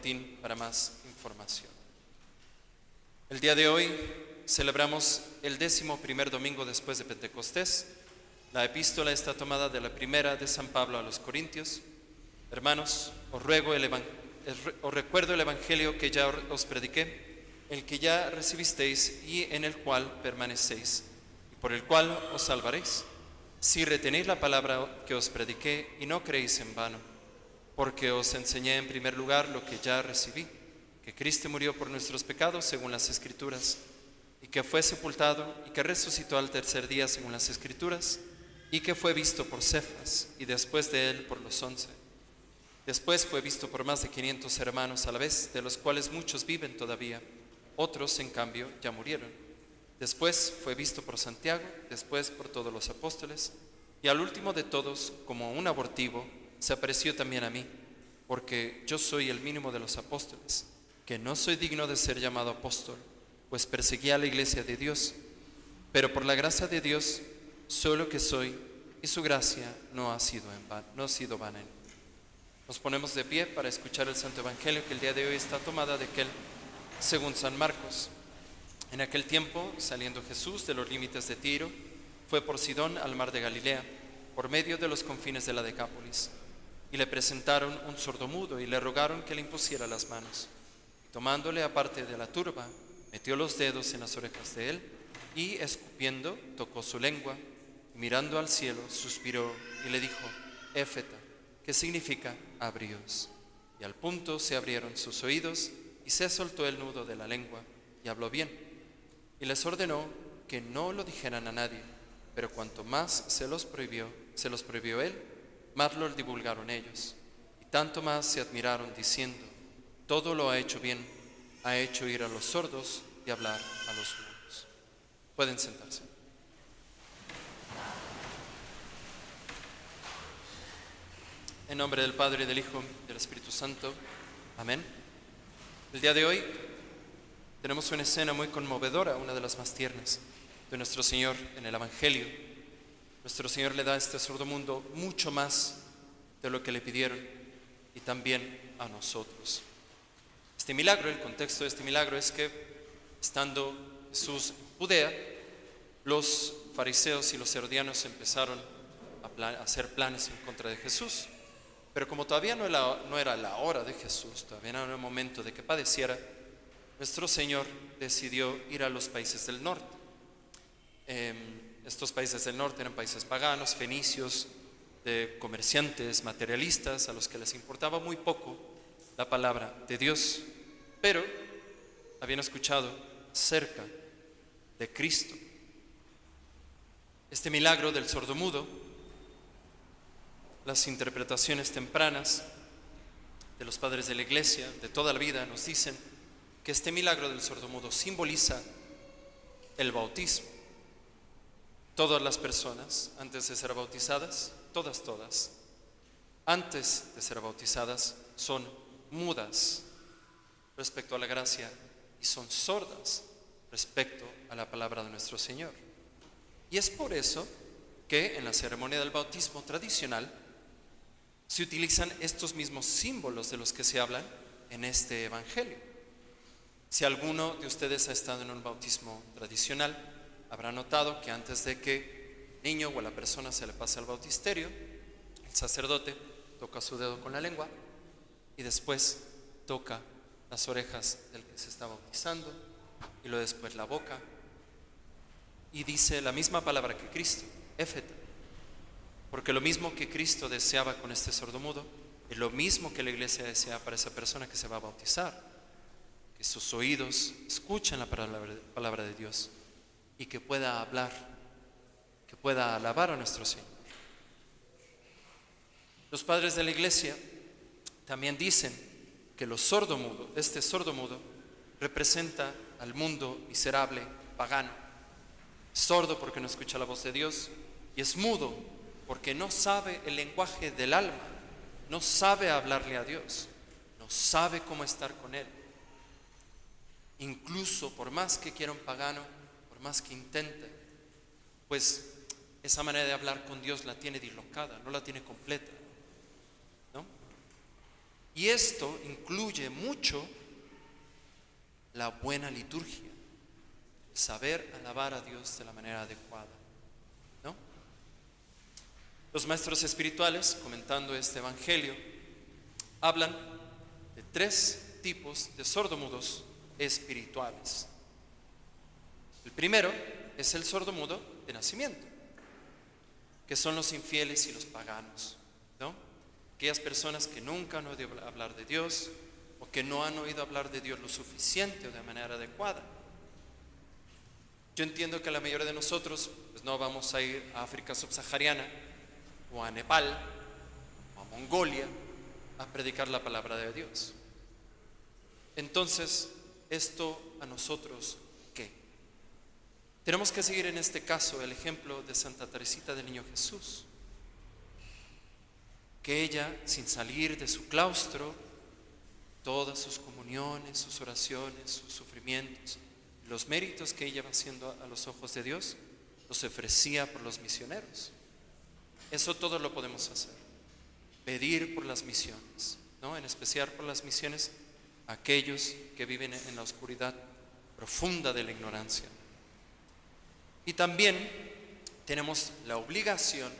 boletín para más información. El día de hoy celebramos el 11º domingo después de Pentecostés. La epístola está tomada de la primera de San Pablo a los Corintios. Hermanos, os recuerdo el evangelio que ya os prediqué, el que ya recibisteis y en el cual permanecéis, y por el cual os salvaréis, si retenéis la palabra que os prediqué y no creéis en vano. Porque os enseñé en primer lugar lo que ya recibí, que Cristo murió por nuestros pecados según las Escrituras, y que fue sepultado y que resucitó al tercer día según las Escrituras, y que fue visto por Cefas y después de él por los 11. Después fue visto por más de 500 hermanos a la vez, de los cuales muchos viven todavía, otros en cambio ya murieron. Después fue visto por Santiago, después por todos los apóstoles, y al último de todos, como un abortivo, se apareció también a mí, porque yo soy el mínimo de los apóstoles, que no soy digno de ser llamado apóstol, pues perseguí a la iglesia de Dios, pero por la gracia de Dios soy lo que soy, y su gracia no ha sido vana en mí. Nos ponemos de pie para escuchar el Santo Evangelio, que el día de hoy está tomada de aquel según San Marcos. En aquel tiempo, saliendo Jesús de los límites de Tiro, fue por Sidón al mar de Galilea, por medio de los confines de la Decápolis. Y le presentaron un sordomudo y le rogaron que le impusiera las manos. Y tomándole aparte de la turba, metió los dedos en las orejas de él y, escupiendo, tocó su lengua. Y mirando al cielo, suspiró y le dijo: Éfeta, que significa abríos. Y al punto se abrieron sus oídos y se soltó el nudo de la lengua y habló bien. Y les ordenó que no lo dijeran a nadie, pero cuanto más se los prohibió él, más lo divulgaron ellos, y tanto más se admiraron diciendo: todo lo ha hecho bien, ha hecho oír a los sordos y hablar a los mudos. Pueden sentarse. En nombre del Padre, y del Hijo, y del Espíritu Santo. Amén. El día de hoy tenemos una escena muy conmovedora, una de las más tiernas, de nuestro Señor en el Evangelio. Nuestro Señor le da a este sordomundo mucho más de lo que le pidieron, y también a nosotros. Este milagro, el contexto de este milagro es que, estando Jesús en Judea, los fariseos y los herodianos empezaron a hacer planes en contra de Jesús. Pero como todavía no era la hora de Jesús, todavía no era el momento de que padeciera, nuestro Señor decidió ir a los países del norte. Estos países del norte eran países paganos, fenicios, de comerciantes, materialistas, a los que les importaba muy poco la palabra de Dios, pero habían escuchado acerca de Cristo. Este milagro del sordomudo, las interpretaciones tempranas de los padres de la Iglesia de toda la vida nos dicen que este milagro del sordomudo simboliza el bautismo. Todas las personas, antes de ser bautizadas, todas, antes de ser bautizadas, son mudas respecto a la gracia y son sordas respecto a la palabra de nuestro Señor. Y es por eso que en la ceremonia del bautismo tradicional se utilizan estos mismos símbolos de los que se hablan en este Evangelio. Si alguno de ustedes ha estado en un bautismo tradicional, habrá notado que antes de que el niño o a la persona se le pase al bautisterio, el sacerdote toca su dedo con la lengua y después toca las orejas del que se está bautizando y luego después la boca, y dice la misma palabra que Cristo, éfeta, porque lo mismo que Cristo deseaba con este sordomudo es lo mismo que la Iglesia desea para esa persona que se va a bautizar, que sus oídos escuchen la palabra de Dios y que pueda hablar, que pueda alabar a nuestro Señor. Los padres de la Iglesia también dicen que este sordomudo representa al mundo miserable, pagano. Sordo porque no escucha la voz de Dios, y es mudo porque no sabe el lenguaje del alma, no sabe hablarle a Dios, no sabe cómo estar con Él. Incluso por más que quiera un pagano, por más que intente, pues esa manera de hablar con Dios la tiene dislocada, no la tiene completa, ¿no? Y esto incluye mucho la buena liturgia, saber alabar a Dios de la manera adecuada, ¿no? Los maestros espirituales, comentando este evangelio, hablan de 3 tipos de sordomudos espirituales. El primero es el sordomudo de nacimiento, que son los infieles y los paganos, ¿no? Aquellas personas que nunca han oído hablar de Dios, o que no han oído hablar de Dios lo suficiente o de manera adecuada. Yo entiendo que la mayoría de nosotros pues no vamos a ir a África subsahariana o a Nepal o a Mongolia a predicar la palabra de Dios. Entonces, ¿esto a nosotros qué? Tenemos que seguir en este caso el ejemplo de Santa Teresita del Niño Jesús, que ella, sin salir de su claustro, todas sus comuniones, sus oraciones, sus sufrimientos, los méritos que ella va haciendo a los ojos de Dios, los ofrecía por los misioneros. Eso todo lo podemos hacer. Pedir por las misiones, ¿no? En especial por las misiones a aquellos que viven en la oscuridad profunda de la ignorancia. Y también tenemos la obligación,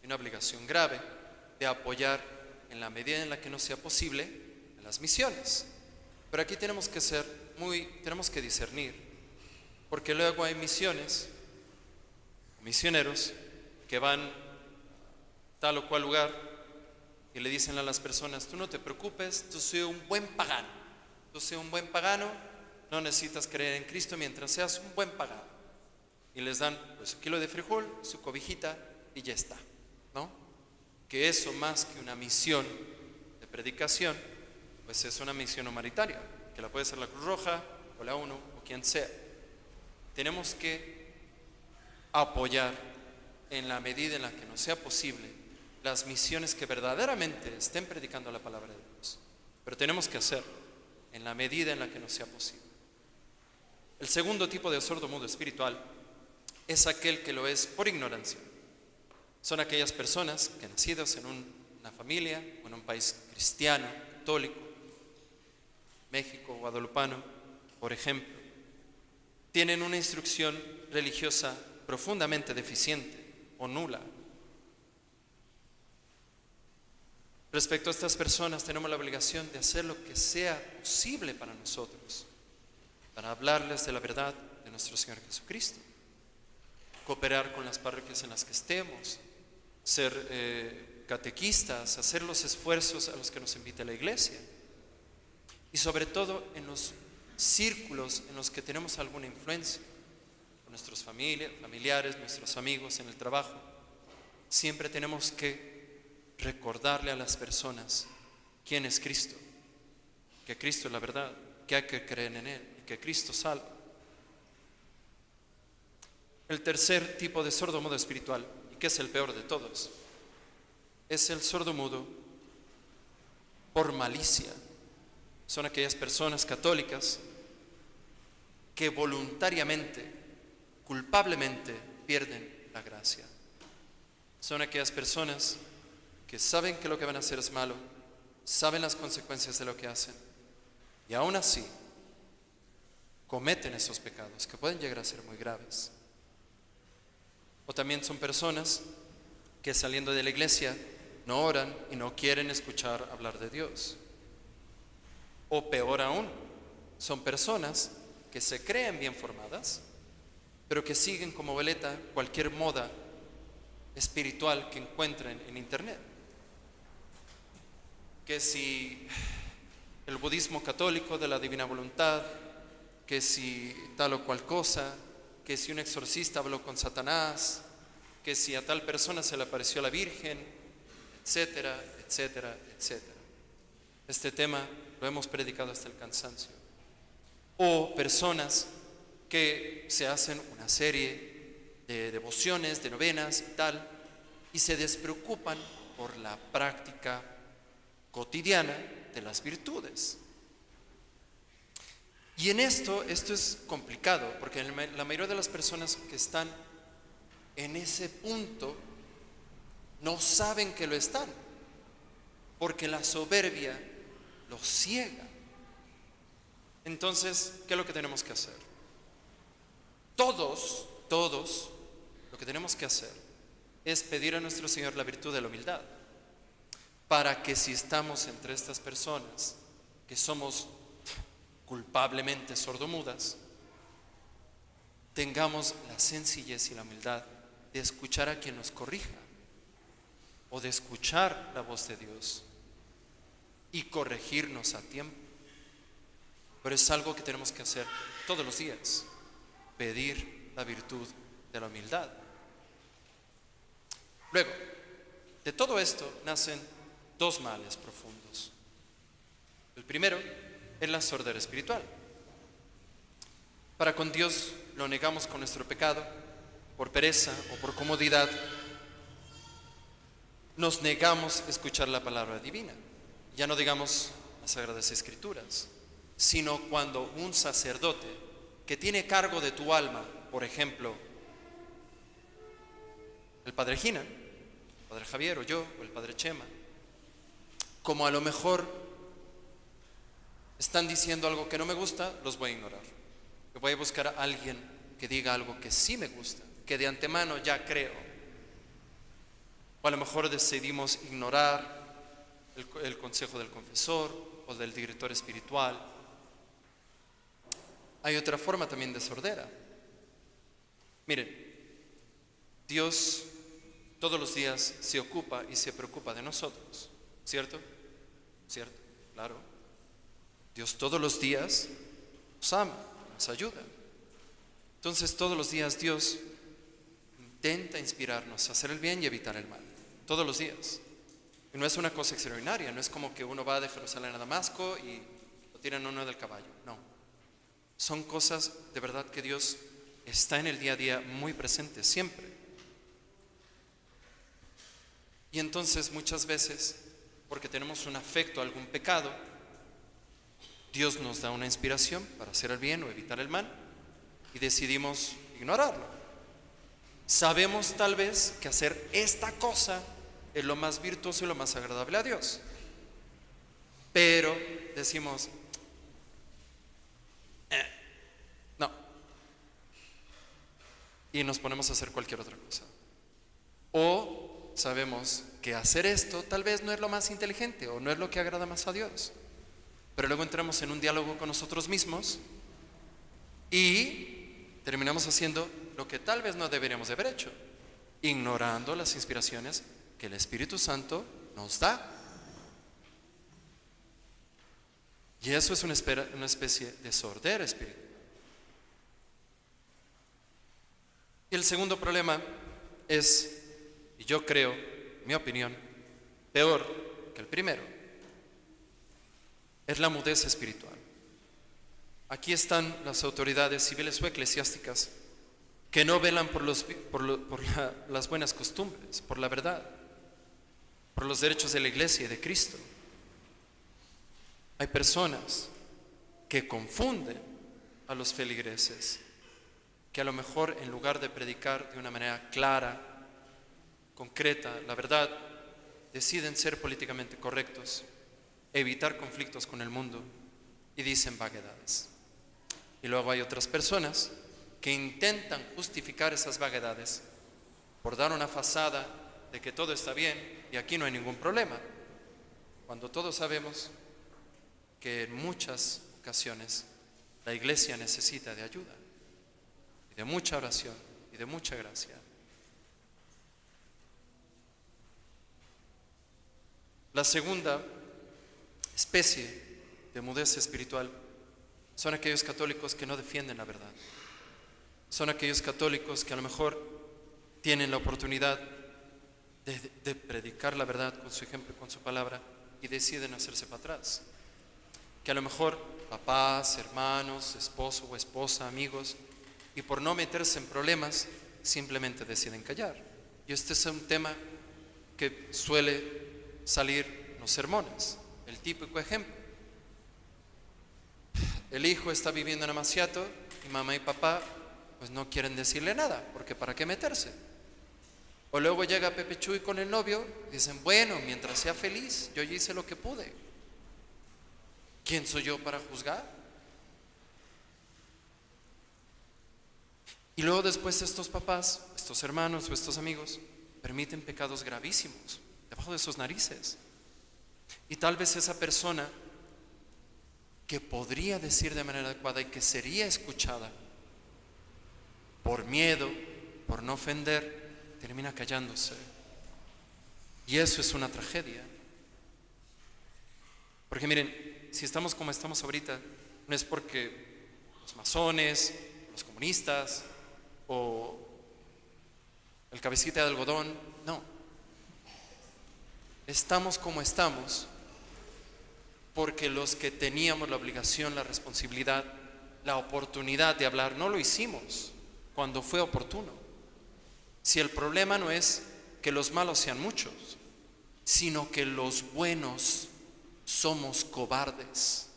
una obligación grave, de apoyar en la medida en la que nos sea posible en las misiones. Pero aquí tenemos que discernir, porque luego hay misioneros que van tal o cual lugar y le dicen a las personas: tú no te preocupes, tú sé un buen pagano, no necesitas creer en Cristo mientras seas un buen pagano. Y les dan pues un kilo de frijol, su cobijita y ya está, ¿no? Que eso, más que una misión de predicación, pues es una misión humanitaria, que la puede ser la Cruz Roja o la ONU o quien sea. Tenemos que apoyar en la medida en la que nos sea posible las misiones que verdaderamente estén predicando la palabra de Dios, pero tenemos que hacerlo en la medida en la que nos sea posible. El segundo tipo de sordomudo espiritual es aquel que lo es por ignorancia. Son aquellas personas que, nacidos en una familia o en un país cristiano, católico, México, guadalupano, por ejemplo, tienen una instrucción religiosa profundamente deficiente o nula. Respecto a estas personas, tenemos la obligación de hacer lo que sea posible para nosotros, para hablarles de la verdad de nuestro Señor Jesucristo, cooperar con las parroquias en las que estemos, ser catequistas, hacer los esfuerzos a los que nos invita la Iglesia, y sobre todo en los círculos en los que tenemos alguna influencia, con nuestros familiares, nuestros amigos en el trabajo. Siempre tenemos que recordarle a las personas quién es Cristo, que Cristo es la verdad, que hay que creer en Él y que Cristo salva. El tercer tipo de sordomudo espiritual, y que es el peor de todos, es el sordomudo por malicia. Son aquellas personas católicas que voluntariamente, culpablemente pierden la gracia. Son aquellas personas que saben que lo que van a hacer es malo, saben las consecuencias de lo que hacen, y aún así cometen esos pecados que pueden llegar a ser muy graves. O también son personas que, saliendo de la iglesia, no oran y no quieren escuchar hablar de Dios. O peor aún, son personas que se creen bien formadas, pero que siguen como veleta cualquier moda espiritual que encuentren en internet. Que si el budismo católico de la divina voluntad, que si tal o cual cosa, que si un exorcista habló con Satanás, que si a tal persona se le apareció la Virgen, etcétera, etcétera, etcétera. Este tema lo hemos predicado hasta el cansancio. O personas que se hacen una serie de devociones, de novenas y tal, y se despreocupan por la práctica cotidiana de las virtudes. Y en esto es complicado, porque la mayoría de las personas que están en ese punto no saben que lo están, porque la soberbia lo ciega. Entonces, ¿qué es lo que tenemos que hacer? Todos, lo que tenemos que hacer es pedir a nuestro Señor la virtud de la humildad, para que si estamos entre estas personas que somos culpablemente sordomudas, tengamos la sencillez y la humildad de escuchar a quien nos corrija, o de escuchar la voz de Dios y corregirnos a tiempo. Pero es algo que tenemos que hacer todos los días, pedir la virtud de la humildad. Luego, de todo esto nacen dos males profundos. El primero es la sordera espiritual. Para con Dios lo negamos con nuestro pecado, por pereza o por comodidad. Nos negamos a escuchar la palabra divina. Ya no digamos las Sagradas Escrituras, sino cuando un sacerdote que tiene cargo de tu alma, por ejemplo, el Padre Gina, el Padre Javier o yo, o el Padre Chema, como a lo mejor están diciendo algo que no me gusta, los voy a ignorar. Yo voy a buscar a alguien que diga algo que sí me gusta, que de antemano ya creo. O a lo mejor decidimos ignorar el consejo del confesor o del director espiritual. Hay otra forma también de sordera. Miren, Dios todos los días se ocupa y se preocupa de nosotros, ¿cierto? ¿Cierto? Claro. Dios todos los días nos ama, nos ayuda. Entonces todos los días Dios intenta inspirarnos a hacer el bien y evitar el mal. Todos los días. Y no es una cosa extraordinaria, no es como que uno va de Jerusalén a Damasco y lo tiran uno del caballo. No. Son cosas de verdad que Dios está en el día a día muy presente, siempre. Y entonces muchas veces, porque tenemos un afecto a algún pecado, Dios nos da una inspiración para hacer el bien o evitar el mal y decidimos ignorarlo. Sabemos tal vez que hacer esta cosa es lo más virtuoso y lo más agradable a Dios, pero decimos no, y nos ponemos a hacer cualquier otra cosa. O sabemos que hacer esto tal vez no es lo más inteligente o no es lo que agrada más a Dios, pero luego entramos en un diálogo con nosotros mismos y terminamos haciendo lo que tal vez no deberíamos de haber hecho, ignorando las inspiraciones que el Espíritu Santo nos da. Y eso es una especie de sordera espiritual. Y el segundo problema es, y yo creo, en mi opinión, peor que el primero, es la mudez espiritual. Aquí están las autoridades civiles o eclesiásticas que no velan por las buenas costumbres, por la verdad, por los derechos de la iglesia y de Cristo. Hay personas que confunden a los feligreses, que a lo mejor en lugar de predicar de una manera clara, concreta, la verdad, deciden ser políticamente correctos, evitar conflictos con el mundo y dicen vaguedades. Y luego hay otras personas que intentan justificar esas vaguedades por dar una fachada de que todo está bien y aquí no hay ningún problema, cuando todos sabemos que en muchas ocasiones la iglesia necesita de ayuda y de mucha oración y de mucha gracia. La segunda especie de mudez espiritual son aquellos católicos que no defienden la verdad. Son aquellos católicos que a lo mejor tienen la oportunidad de predicar la verdad con su ejemplo, con su palabra, y deciden hacerse para atrás. Que a lo mejor papás, hermanos, esposo o esposa, amigos, y por no meterse en problemas, simplemente deciden callar. Y este es un tema que suele salir en los sermones, el típico ejemplo. El hijo está viviendo en Amaciato y mamá y papá pues no quieren decirle nada, porque ¿para qué meterse? O luego llega Pepe Chuy con el novio y dicen, bueno, mientras sea feliz, yo ya hice lo que pude. ¿Quién soy yo para juzgar? Y luego después estos papás, estos hermanos o estos amigos permiten pecados gravísimos debajo de sus narices. Y tal vez esa persona que podría decir de manera adecuada y que sería escuchada, por miedo, por no ofender, termina callándose. Y eso es una tragedia. Porque miren, si estamos como estamos ahorita, no es porque los masones, los comunistas o el cabecita de algodón, no. Estamos como estamos porque los que teníamos la obligación, la responsabilidad, la oportunidad de hablar, no lo hicimos cuando fue oportuno. Si el problema no es que los malos sean muchos, sino que los buenos somos cobardes.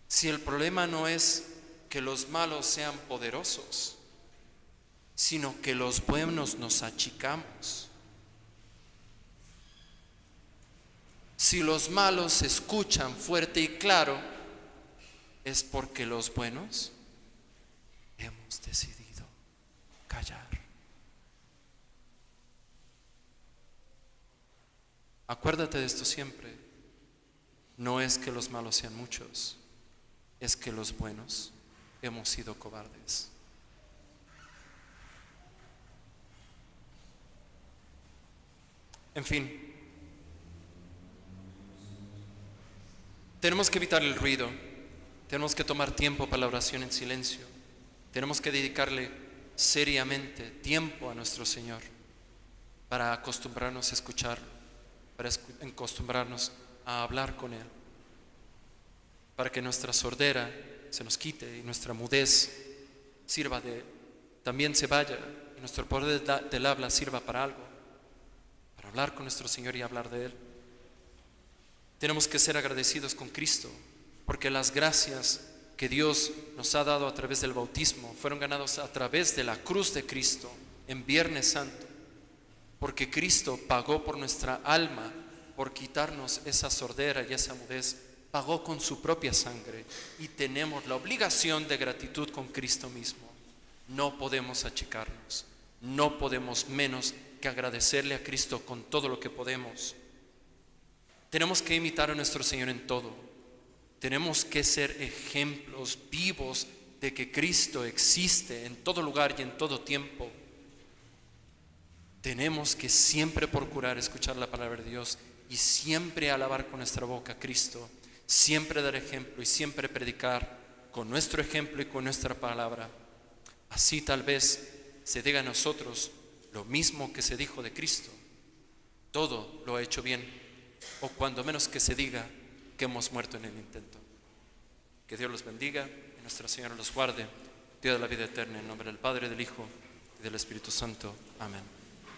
Si el problema no es que los malos sean poderosos, sino que los buenos nos achicamos. Si los malos escuchan fuerte y claro, es porque los buenos hemos decidido callar. Acuérdate de esto siempre. No es que los malos sean muchos, es que los buenos hemos sido cobardes. En fin, tenemos que evitar el ruido, tenemos que tomar tiempo para la oración en silencio, tenemos que dedicarle seriamente tiempo a nuestro Señor para acostumbrarnos a escucharlo, para acostumbrarnos a hablar con Él, para que nuestra sordera se nos quite y nuestra mudez también se vaya y nuestro poder del habla sirva para algo, para hablar con nuestro Señor y hablar de Él. Tenemos que ser agradecidos con Cristo, porque las gracias que Dios nos ha dado a través del bautismo fueron ganadas a través de la cruz de Cristo en Viernes Santo, porque Cristo pagó por nuestra alma, por quitarnos esa sordera y esa mudez, pagó con su propia sangre y tenemos la obligación de gratitud con Cristo mismo. No podemos achicarnos, no podemos menos que agradecerle a Cristo con todo lo que podemos. Tenemos que imitar a nuestro Señor en todo. Tenemos que ser ejemplos vivos de que Cristo existe en todo lugar y en todo tiempo. Tenemos que siempre procurar escuchar la palabra de Dios y siempre alabar con nuestra boca a Cristo, siempre dar ejemplo y siempre predicar con nuestro ejemplo y con nuestra palabra. Así tal vez se diga a nosotros lo mismo que se dijo de Cristo: todo lo ha hecho bien, o cuando menos que se diga que hemos muerto en el intento. Que Dios los bendiga y nuestra Señora los guarde. Dios de la vida eterna, en nombre del Padre, del Hijo y del Espíritu Santo. Amén.